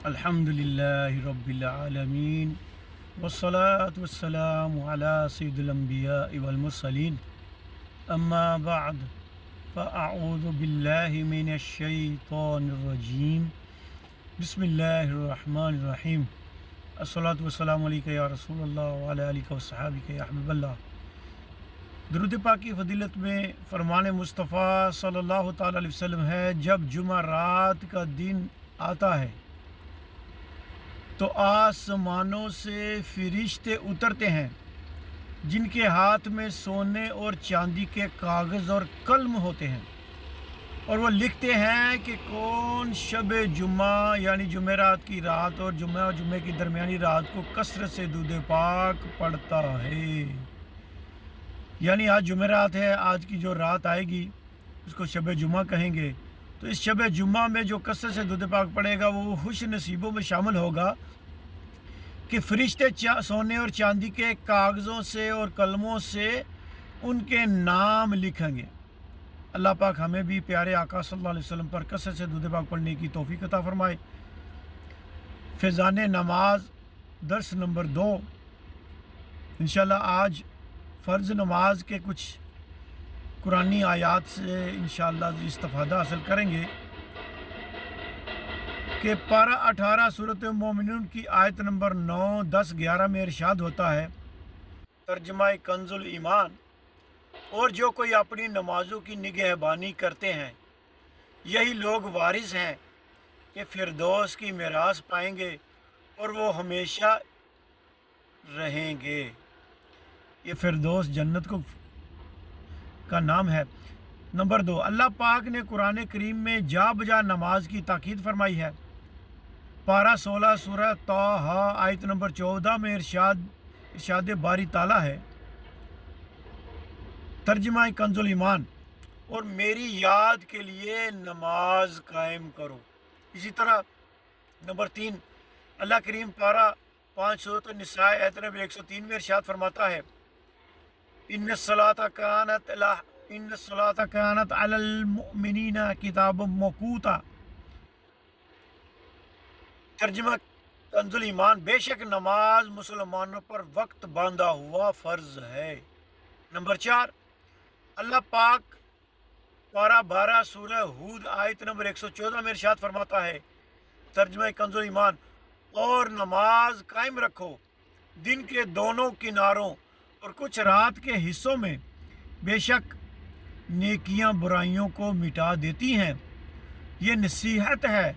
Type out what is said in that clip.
अल्हम्दुलिल्लाहि रब्बिल आलमीन वस्सलातु वस्सलामु अला सय्यिदिल अंबिया'i वल मुरसलीन अम्मा बअद फ़अऊज़ु बिल्लाहि मिनश शैतानिर रजीम बिस्मिल्लाहिर रहमानिर रहीम अस्सलातु वस्सलामु अलैका या रसूलल्लाह व अला आलिका व सहाबिका या हबीबल्लाह। दुरूद पाक की फ़जीलत में फ़रमान मुस्तफ़ा सल्लल्लाहु तआला अलैहि वसल्लम है, जब जुमा रात का दिन आता है तो आसमानों से फरिश्ते उतरते हैं जिनके हाथ में सोने और चांदी के कागज़ और कलम होते हैं, और वो लिखते हैं कि कौन शब जुम्मा यानी जुमेरात की रात और जुम्मे की दरमियानी रात को कसरत से दूध पाक पढ़ता है। यानी आज जुमेरात है, आज की जो रात आएगी उसको शब जुम्मा कहेंगे। तो इस शब जुम्मा में जो कसरत से दूध पाक पड़ेगा वो खुश नसीबों में शामिल होगा कि फरिश्ते सोने और चांदी के कागज़ों से और कलमों से उनके नाम लिखेंगे। अल्लाह पाक हमें भी प्यारे आका सल्लल्लाहु अलैहि वसल्लम पर कसरत से दूध पाक पढ़ने की तौफीक अता फरमाए। फैज़ान नमाज दर्स नंबर 2। इंशाल्लाह आज फ़र्ज़ नमाज के कुछ कुरानी आयात से इंशाअल्लाह इस्तिफ़ादा हासिल करेंगे कि पारा 18 सूरत मोमिनून की आयत नंबर 9, 10, 11 में इरशाद होता है, तर्जुमा कंजुल ईमान, और जो कोई अपनी नमाज़ों की निगहबानी करते हैं यही लोग वारिस हैं कि फिरदौस की मिरास पाएंगे और वो हमेशा रहेंगे। ये फिरदौस जन्नत का नाम है। नंबर 2, अल्लाह पाक ने कुरान करीम में जा बजा नमाज की ताकीद फरमाई है। पारा 16 सूरह ताहा आयत नंबर 14 में इरशाद बारी ताला है, तर्जुमा कंजुल ईमान, और मेरी याद के लिए नमाज कायम करो। इसी तरह नंबर 3, अल्लाह करीम पारा 5 सूरत निसा आयत नंबर 103 में इरशाद फरमाता है, इन्न सलाता कानत अलल मुमिनीना किताबम मौकूता। तर्जुमा कंजुल ईमान, बेशक नमाज मुसलमानों पर वक्त बांधा हुआ फ़र्ज है। नंबर 4, अल्लाह पाक पारा 12 सूरह हूद आयत नंबर 114 में इरशाद फरमाता है, तर्जुमा कंजुल ईमान, और नमाज कायम रखो दिन के दोनों किनारों और कुछ रात के हिस्सों में, बेशक नेकियां बुराइयों को मिटा देती हैं। ये नसीहत है।